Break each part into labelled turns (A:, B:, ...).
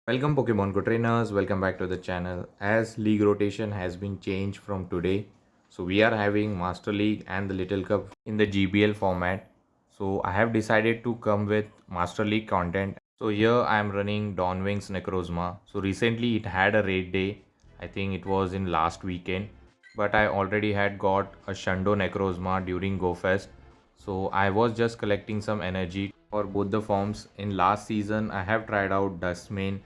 A: Welcome Pokemon Go trainers, welcome back to the channel. As league rotation has been changed from today, so we are having Master League and the Little Cup in the GBL format. So I have decided to come with Master League content. So here I am running Dawnwing's Necrozma. So recently it had a raid day. I think it was in last weekend. But I already had got a Shundo Necrozma during GoFest. So I was just collecting some energy for both the forms. In last season I have tried out Dustmane,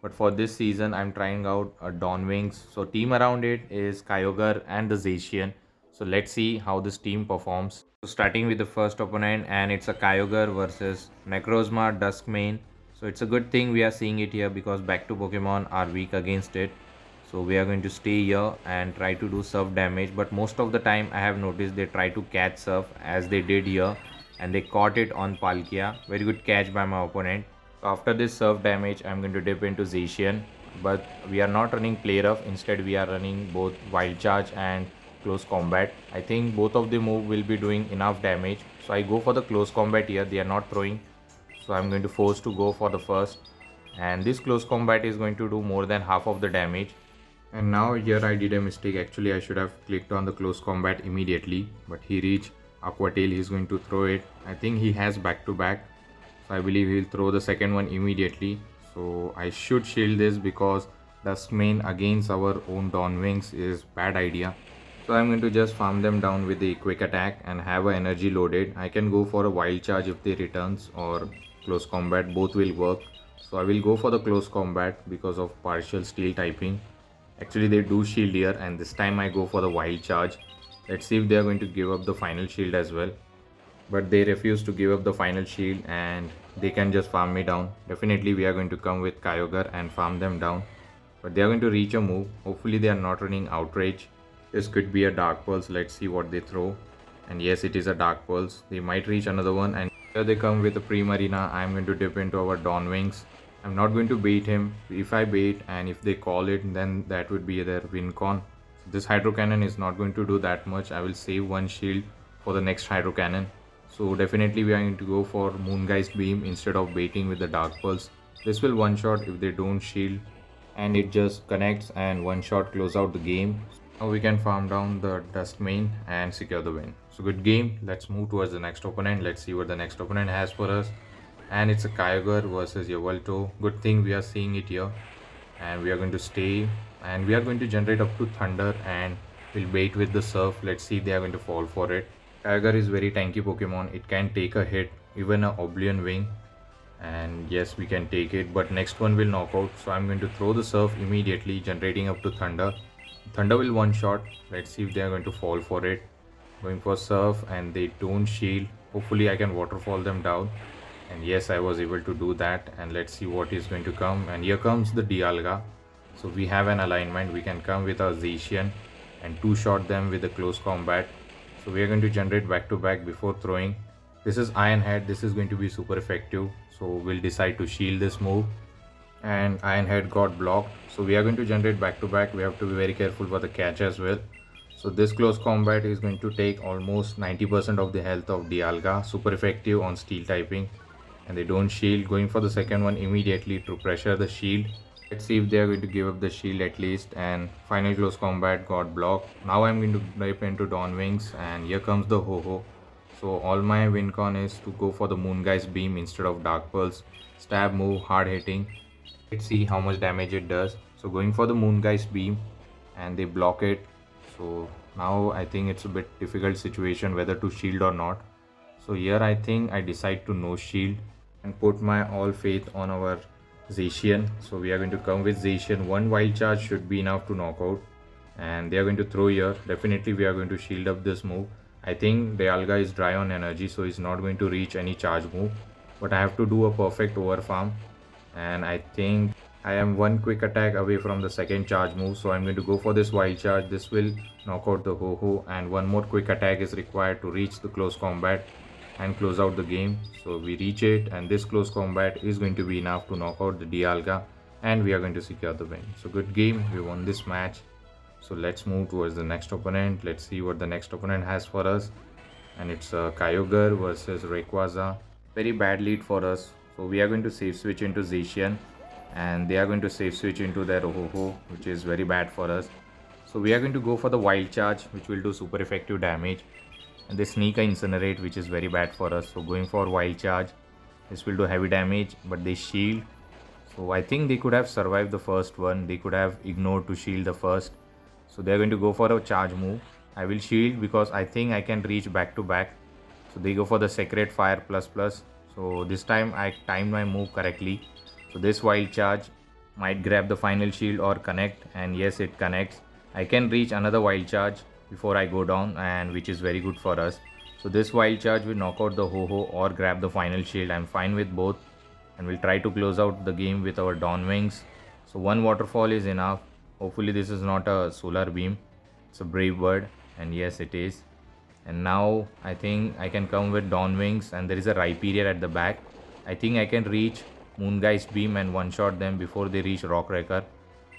A: but for this season, I'm trying out a Dawn Wings. So team around it is Kyogre and the Zacian. So let's see how this team performs. So starting with the first opponent, and it's a Kyogre versus Necrozma Duskmane. So it's a good thing we are seeing it here because back to Pokemon are weak against it. So we are going to stay here and try to do surf damage. But most of the time I have noticed they try to catch surf as they did here. And they caught it on Palkia. Very good catch by my opponent. So after this surf damage, I'm going to dip into Zacian, but we are not running play rough. Instead, we are running both wild charge and close combat. I think both of the move will be doing enough damage. So I go for the close combat here. They are not throwing. So I'm going to force to go for the first. And this close combat is going to do more than half of the damage. And now here I did a mistake. Actually, I should have clicked on the close combat immediately. But he reached Aqua Tail. He's going to throw it. I think he has back to back. So I believe he'll throw the second one immediately. So I should shield this because Duskmane against our own Dawnwings is bad idea. So I'm going to just farm them down with the quick attack and have a energy loaded. I can go for a wild charge if they returns or close combat, both will work. So I will go for the close combat because of partial steel typing. Actually they do shield here, and this time I go for the wild charge. Let's see if they are going to give up the final shield as well. But they refuse to give up the final shield and they can just farm me down. Definitely we are going to come with Kyogre and farm them down. But they are going to reach a move. Hopefully they are not running Outrage. This could be a Dark Pulse. Let's see what they throw. And yes, it is a Dark Pulse. They might reach another one, and here they come with a Primarina. I am going to dip into our Dawnwings. I'm not going to bait him. If I bait and if they call it, then that would be their win con. So this Hydro Cannon is not going to do that much. I will save one shield for the next Hydro Cannon. So definitely we are going to go for Moongeist Beam instead of baiting with the Dark Pulse. This will one shot if they don't shield, and it just connects and one shot close out the game. Now we can farm down the Dustmane and secure the win. So good game. Let's move towards the next opponent. Let's see what the next opponent has for us. And it's a Kyogre versus Yveltal. Good thing we are seeing it here. And we are going to stay, and we are going to generate up to Thunder and we'll bait with the Surf. Let's see if they are going to fall for it. Kyogre is very tanky Pokemon. It can take a hit, even a Oblivion Wing. And yes, we can take it, but next one will knock out. So I'm going to throw the Surf immediately, generating up to Thunder. Thunder will one shot. Let's see if they are going to fall for it. Going for Surf and they don't shield. Hopefully I can waterfall them down. And yes, I was able to do that. And let's see what is going to come. And here comes the Dialga. So we have an alignment. We can come with our Zacian and two-shot them with the close combat. So we are going to generate back to back before throwing. This is Iron Head. This is going to be super effective. So we'll decide to shield this move. And Iron Head got blocked. So we are going to generate back to back. We have to be very careful for the catch as well. So this close combat is going to take almost 90% of the health of Dialga. Super effective on steel typing. And they don't shield. Going for the second one immediately to pressure the shield. Let's see if they are going to give up the shield at least. And final close combat got blocked. Now I'm going to dip into Dawnwings, and here comes the Ho-Oh. So all my win con is to go for the Moongeist Beam instead of Dark Pulse. Stab move, hard hitting. Let's see how much damage it does. So going for the Moongeist Beam and they block it. So now I think it's a bit difficult situation whether to shield or not. So here I think I decide to no shield and put my all faith on our Zacian. So we are going to come with Zacian. One wild charge should be enough to knock out. And they are going to throw here. Definitely we are going to shield up this move. I think Dialga is dry on energy, so he's not going to reach any charge move. But I have to do a perfect over farm. And I think I am one quick attack away from the second charge move. So I'm going to go for this wild charge. This will knock out the Ho-Oh. And one more quick attack is required to reach the close combat and close out the game. So we reach it, and this close combat is going to be enough to knock out the Dialga, and we are going to secure the win. So good game. We won this match. So let's move towards the next opponent. Let's see what the next opponent has for us. And it's Kyogre versus Rayquaza. Very bad lead for us. So we are going to save switch into Zacian. and they are going to safe switch into their Ho-Ho, which is very bad for us. So we are going to go for the wild charge, which will do super effective damage, and they sneak a incinerate, which is very bad for us. So going for wild charge, this will do heavy damage, but they shield. So I think they could have survived the first one. They could have ignored to shield the first. So they are going to go for a charge move. I will shield because I think I can reach back to back. So they go for the Sacred Fire plus plus. So this time I timed my move correctly. So this wild charge might grab the final shield or connect, and yes, it connects. I can reach another wild charge before I go down, and which is very good for us. So this wild charge will knock out the Ho-Ho or grab the final shield. I'm fine with both, and we'll try to close out the game with our Dawn Wings. So one waterfall is enough. Hopefully this is not a solar beam. It's a brave bird, and yes, it is. And now I think I can come with Dawn Wings, and there is a Rhyperior at the back. I think I can reach Moongeist Beam and one-shot them before they reach Rockraker.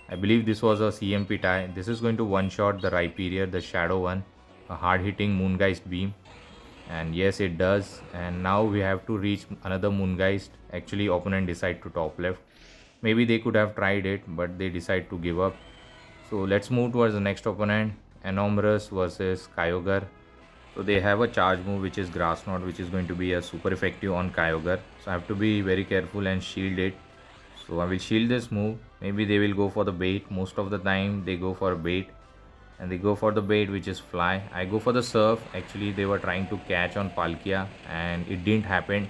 A: I believe this was a CMP tie. This is going to one-shot the Rhyperior, the Shadow one, a hard-hitting Moongeist Beam. And yes, it does. And now we have to reach another Moongeist. Actually, opponent decide to top left. Maybe they could have tried it, but they decide to give up. So let's move towards the next opponent. Enamorus versus Kyogre. So they have a charge move, which is Grass Knot, which is going to be a super effective on Kyogre. So I have to be very careful and shield it. So I will shield this move. Maybe they will go for the bait. Most of the time they go for a bait, and they go for the bait, which is fly. I go for the surf. Actually they were trying to catch on Palkia and it didn't happen.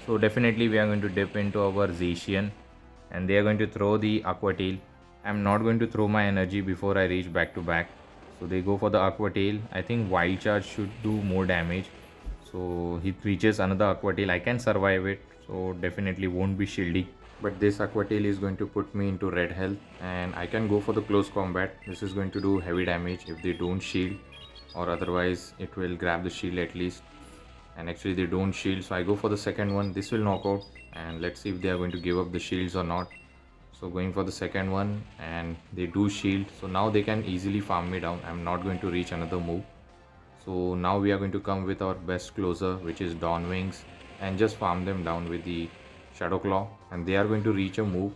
A: So definitely we are going to dip into our Zacian, and they are going to throw the Aqua Tail. I'm not going to throw my energy before I reach back to back. So they go for the Aqua Tail. I think Wild Charge should do more damage. So he reaches another Aqua Tail. I can survive it. So definitely won't be shielding. But this Aqua Tail is going to put me into red health, and I can go for the close combat. This is going to do heavy damage if they don't shield, or otherwise it will grab the shield at least. And actually they don't shield, so I go for the second one. This will knock out, and let's see if they are going to give up the shields or not. So going for the second one, and they do shield, so now they can easily farm me down. I'm not going to reach another move. So now we are going to come with our best closer, which is Dawn Wings, and just farm them down with the Shadow Claw, and they are going to reach a move.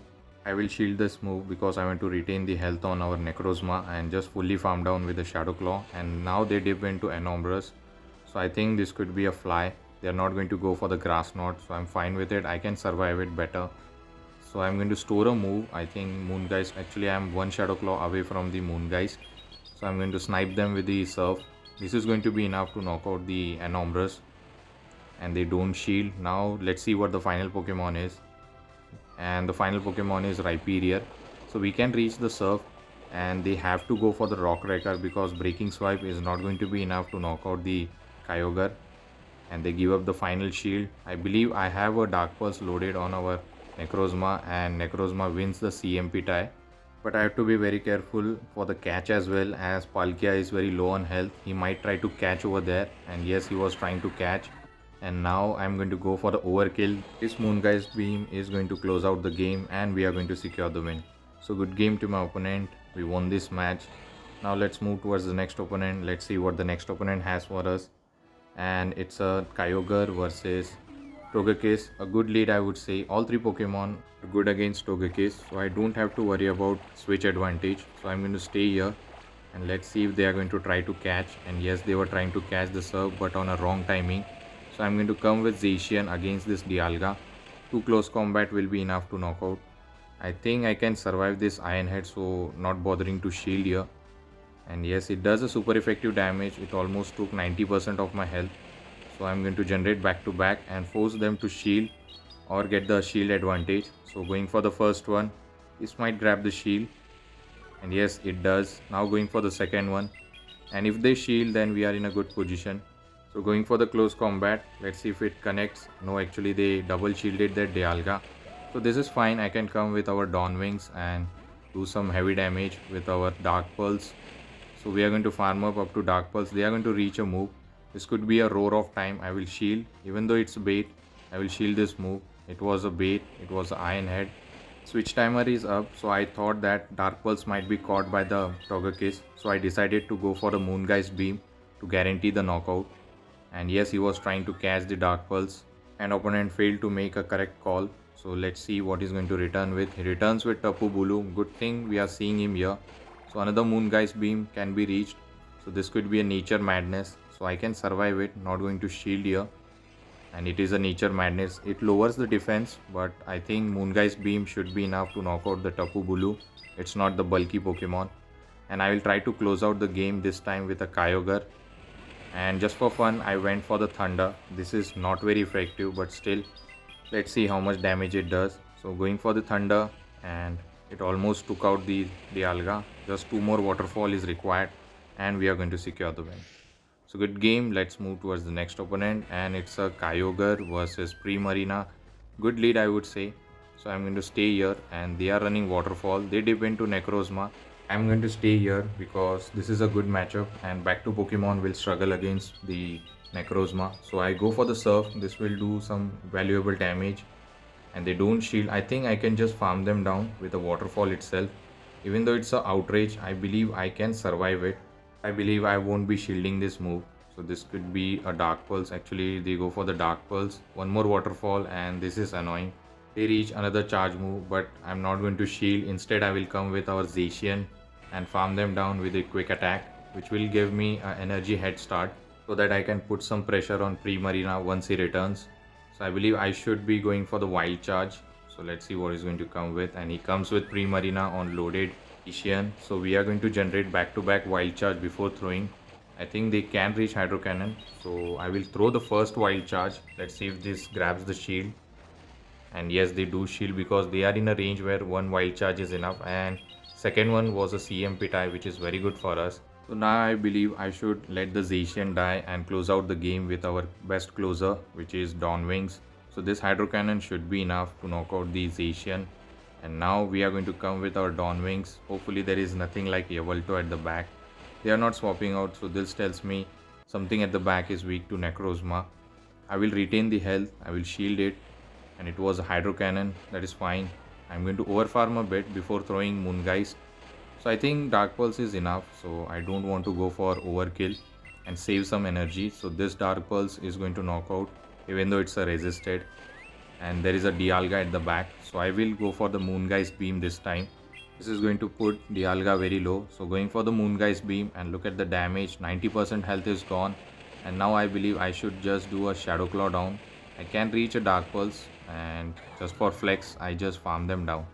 A: I will shield this move because I want to retain the health on our Necrozma and just fully farm down with the Shadow Claw. And now they dip into Enamorus. So I think this could be a fly. They are not going to go for the Grass Knot, so I'm fine with it. I can survive it better. So I'm going to store a move. I think Moongeist, actually I'm one Shadow Claw away from the Moongeist. So I'm going to snipe them with the Surf. This is going to be enough to knock out the Enamorus, and they don't shield. Now let's see what the final Pokemon is. And the final Pokemon is Rhyperior. So we can reach the Surf, and they have to go for the Rock Wrecker because Breaking Swipe is not going to be enough to knock out the Kyogre, and they give up the final shield. I believe I have a Dark Pulse loaded on our Necrozma, and Necrozma wins the CMP tie. But I have to be very careful for the catch as well, as Palkia is very low on health. He might try to catch over there, and yes, he was trying to catch. And now I'm going to go for the overkill. This Moongeist Beam is going to close out the game, and we are going to secure the win. So good game to my opponent. We won this match. Now let's move towards the next opponent. Let's see what the next opponent has for us. And it's a Kyogre versus Togekiss. A good lead, I would say. All three Pokemon are good against Togekiss, so I don't have to worry about switch advantage. So I'm going to stay here, and let's see if they are going to try to catch. And yes, they were trying to catch the serve, but on a wrong timing. So I'm going to come with Zacian against this Dialga. Too close combat will be enough to knock out. I think I can survive this Iron Head, so not bothering to shield here. And yes, it does a super effective damage. It almost took 90% of my health. So I'm going to generate back to back and force them to shield or get the shield advantage. So going for the first one, this might grab the shield, and yes, it does. Now going for the second one, and if they shield, then we are in a good position. So going for the close combat, let's see if it connects. No, actually they double shielded that Dialga. So this is fine. I can come with our Dawn Wings and do some heavy damage with our Dark Pulse. So we are going to farm up to Dark Pulse. They are going to reach a move. This could be a Roar of Time. I will shield. Even though it's a bait, I will shield this move. It was a bait. It was an Iron Head. Switch timer is up, so I thought that Dark Pulse might be caught by the Togekiss. So I decided to go for the Moongeist Beam to guarantee the knockout. And yes, he was trying to catch the Dark Pulse, and opponent failed to make a correct call. So let's see what he's going to return with. He returns with Tapu Bulu. Good thing we are seeing him here. So another Moongeist Beam can be reached. So this could be a Nature Madness. So I can survive it. Not going to shield here. And it is a Nature Madness. It lowers the defense, but I think Moongeist Beam should be enough to knock out the Tapu Bulu. It's not the bulky Pokemon. And I will try to close out the game this time with a Kyogre. And just for fun, I went for the Thunder. This is not very effective, but still, let's see how much damage it does. So going for the Thunder, and it almost took out the Dialga. Just 2 more waterfall is required, and we are going to secure the win. So good game. Let's move towards the next opponent, and it's a Kyogre versus Primarina. Good lead, I would say. So I'm going to stay here, and they are running waterfall. They dip into Necrozma. I'm going to stay here because this is a good matchup, and back to Pokemon will struggle against the Necrozma. So I go for the Surf. This will do some valuable damage, and they don't shield. I think I can just farm them down with the waterfall itself. Even though it's a outrage, I believe I can survive it. I believe I won't be shielding this move. So this could be a Dark Pulse. Actually, they go for the Dark Pulse. One more waterfall, and this is annoying. They reach another charge move, but I'm not going to shield. Instead, I will come with our Zacian and farm them down with a quick attack, which will give me an energy head start so that I can put some pressure on Primarina once he returns. So I believe I should be going for the Wild Charge. So let's see what he's going to come with, and he comes with Primarina on loaded Ishian. So we are going to generate back-to-back Wild Charge before throwing. I think they can reach Hydro Cannon. So I will throw the first Wild Charge. Let's see if this grabs the shield. And yes, they do shield because they are in a range where one Wild Charge is enough, and second one was a CMP tie, which is very good for us. So now I believe I should let the Zacian die and close out the game with our best closer, which is Dawn Wings. So this Hydro Cannon should be enough to knock out the Zacian. And now we are going to come with our Dawn Wings. Hopefully there is nothing like Yveltal at the back. They are not swapping out, so this tells me something at the back is weak to Necrozma. I will retain the health, I will shield it, and it was a Hydro Cannon, that is fine. I'm going to overfarm a bit before throwing Moongeist. So I think Dark Pulse is enough, so I don't want to go for overkill and save some energy. So this Dark Pulse is going to knock out, even though it's a resisted. And there is a Dialga at the back, so I will go for the Moongeist Beam this time. This is going to put Dialga very low, so going for the Moongeist Beam, and look at the damage. 90% health is gone, and now I believe I should just do a Shadow Claw down. I can reach a Dark Pulse, and just for flex I just farm them down.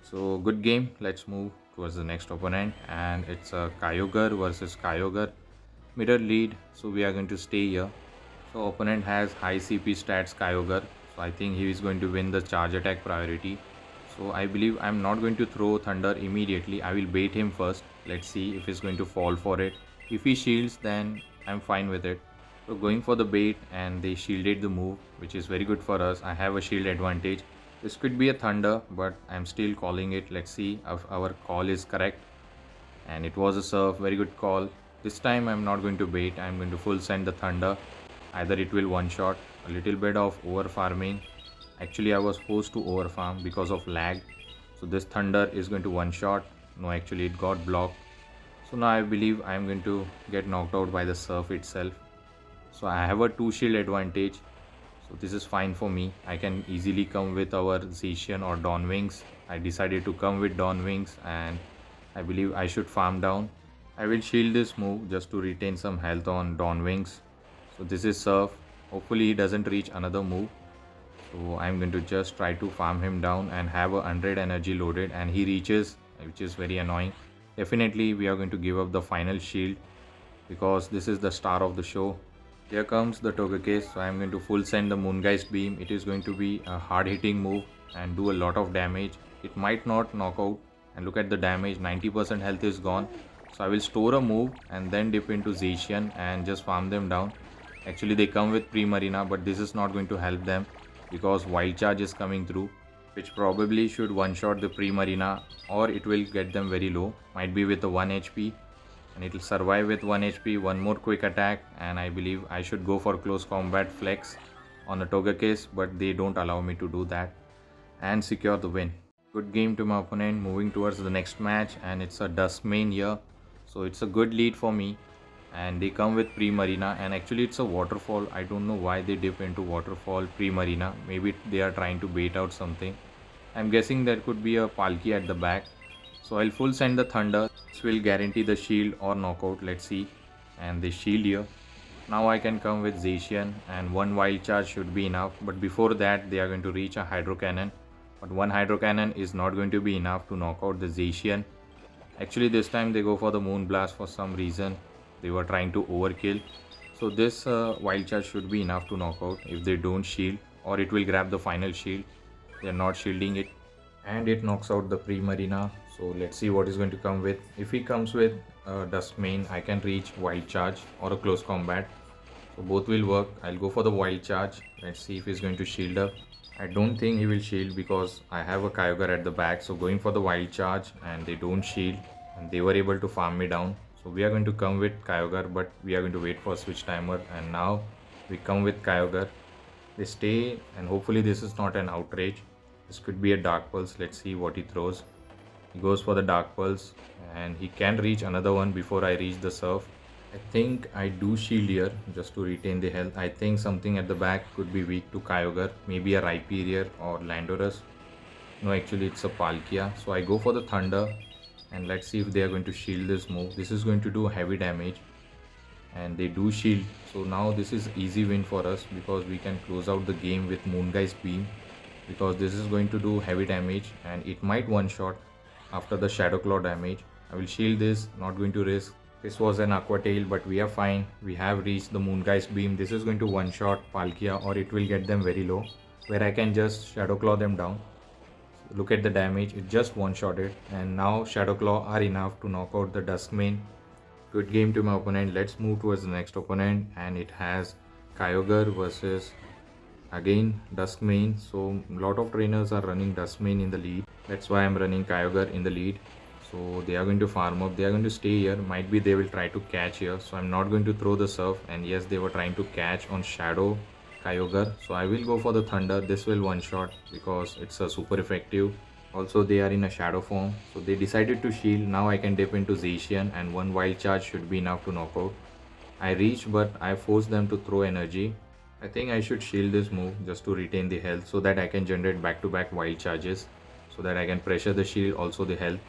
A: So good game. Let's move towards the next opponent, and it's a Kyogre versus Kyogre. Mirror lead, so we are going to stay here. So opponent has high CP stats Kyogre, so I think he is going to win the charge attack priority. So I believe I'm not going to throw Thunder immediately. I will bait him first. Let's see if he's going to fall for it. If he shields, then I'm fine with it. So going for the bait, and they shielded the move, which is very good for us. I have a shield advantage. This could be a Thunder, but I'm still calling it. Let's see if our call is correct. And it was a Surf, very good call. This time I'm not going to bait, I'm going to full send the Thunder. Either it will one shot, a little bit of over farming. Actually I was forced to over farm because of lag. So this Thunder is going to one shot. No, actually it got blocked. So now I believe I'm going to get knocked out by the Surf itself. So I have a 2 shield advantage. So this is fine for me. I can easily come with our Zacian or Dawn Wings. I decided to come with Dawn Wings, and I believe I should farm down. I will shield this move just to retain some health on Dawn Wings. So this is Surf. Hopefully he doesn't reach another move. So I'm going to just try to farm him down and have a 100 energy loaded, and he reaches, which is very annoying. Definitely we are going to give up the final shield because this is the star of the show. Here comes the Togekiss, so I am going to full send the Moongeist Beam. It is going to be a hard hitting move and do a lot of damage. It might not knock out, and look at the damage, 90% health is gone. So I will store a move and then dip into Zacian and just farm them down. Actually they come with Primarina, but this is not going to help them because Wild Charge is coming through, which probably should one shot the Primarina, or it will get them very low, might be with the 1 HP. And it will survive with 1 HP, one more quick attack, and I believe I should go for close combat flex on a Togekiss, but they don't allow me to do that, and secure the win. Good game to my opponent. Moving towards the next match, and it's a Duskmane here, so it's a good lead for me, and they come with pre-marina, and actually it's a waterfall. I don't know why they dip into waterfall pre-marina. Maybe they are trying to bait out something. I'm guessing there could be a Palkia at the back. So I'll full send the Thunder. This will guarantee the shield or knockout. Let's see. And they shield here. Now I can come with Zacian, and one wild charge should be enough. But before that they are going to reach a Hydro Cannon. But one Hydro Cannon is not going to be enough to knock out the Zacian. Actually this time they go for the Moon Blast for some reason. They were trying to overkill. So this wild charge should be enough to knock out if they don't shield, or it will grab the final shield. They are not shielding it, and it knocks out the pre-marina. So let's see what is going to come with. If he comes with Duskmane, I can reach wild charge or a close combat. So both will work. I'll go for the wild charge. Let's see if he's going to shield up. I don't think he will shield because I have a Kyogre at the back. So going for the wild charge, and they don't shield, and they were able to farm me down. So we are going to come with Kyogre, but we are going to wait for a switch timer, and now we come with Kyogre. They stay, and hopefully this is not an outrage. This could be a Dark Pulse. Let's see what he throws. He goes for the Dark Pulse, and he can reach another one before I reach the Surf. I think I do shield here just to retain the health. I think something at the back could be weak to Kyogre. Maybe a Rhyperior or Landorus. No, actually it's a Palkia. So I go for the Thunder, and let's see if they are going to shield this move. This is going to do heavy damage, and they do shield. So now this is easy win for us because we can close out the game with Moongeist Beam, because this is going to do heavy damage and it might one shot after the Shadow Claw damage. I will shield this, not going to risk. This was an Aqua Tail, but we are fine. We have reached the Moongeist Beam. This is going to one shot Palkia, or it will get them very low, where I can just Shadow Claw them down. Look at the damage, it just one shotted, and now Shadow Claw are enough to knock out the Duskmane. Good game to my opponent. Let's move towards the next opponent, and it has Kyogre versus again Duskmane. So a lot of trainers are running Duskmane in the lead. That's why I'm running Kyogre in the lead. So they are going to farm up. They are going to stay here. Might be they will try to catch here. So I'm not going to throw the Surf. And yes, they were trying to catch on Shadow Kyogre. So I will go for the Thunder. This will one shot because it's a super effective. Also they are in a Shadow form. So they decided to shield. Now I can dip into Zacian, and one wild charge should be enough to knock out. I reach, but I forced them to throw energy. I think I should shield this move just to retain the health, so that I can generate back-to-back wild charges, so that I can pressure the shield, also the health.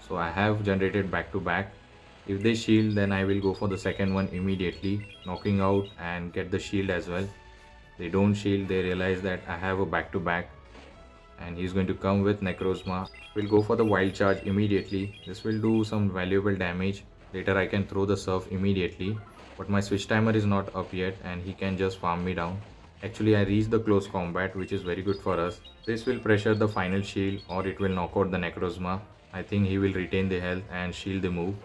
A: So I have generated back-to-back. If they shield, then I will go for the second one immediately, knocking out and get the shield as well. They don't shield. They realize that I have a back-to-back, and he's going to come with Necrozma. We'll go for the wild charge immediately. This will do some valuable damage. Later I can throw the Surf immediately, but my switch timer is not up yet, and he can just farm me down. Actually I reached the close combat, which is very good for us. This will pressure the final shield, or it will knock out the Necrozma. I think he will retain the health and shield the move.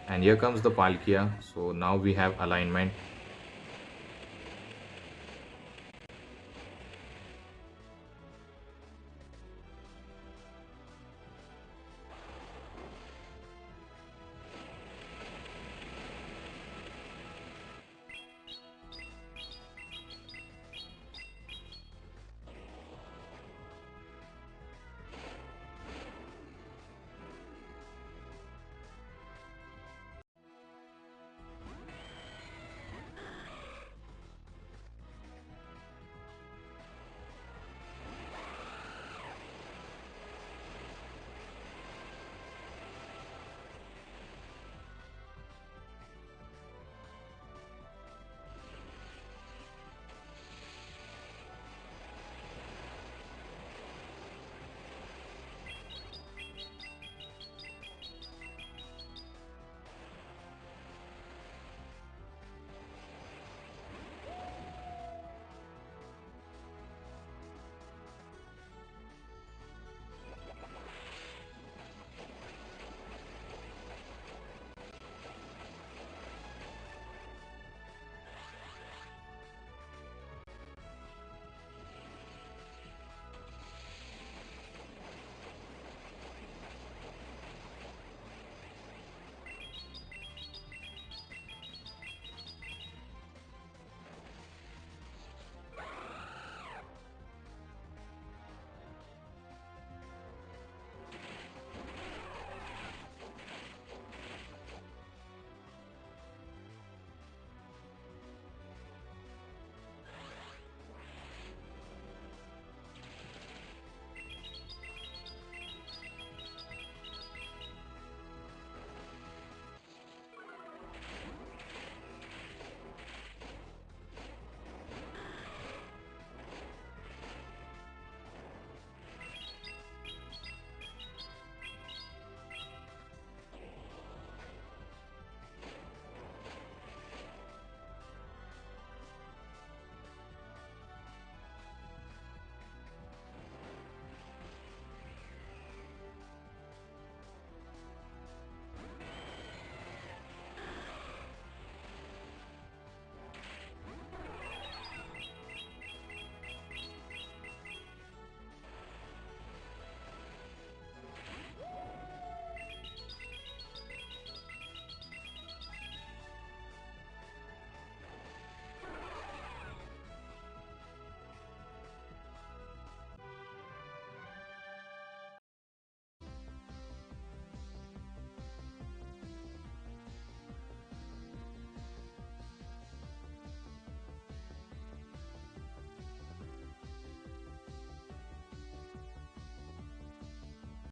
A: And here comes the Palkia. So now we have alignment.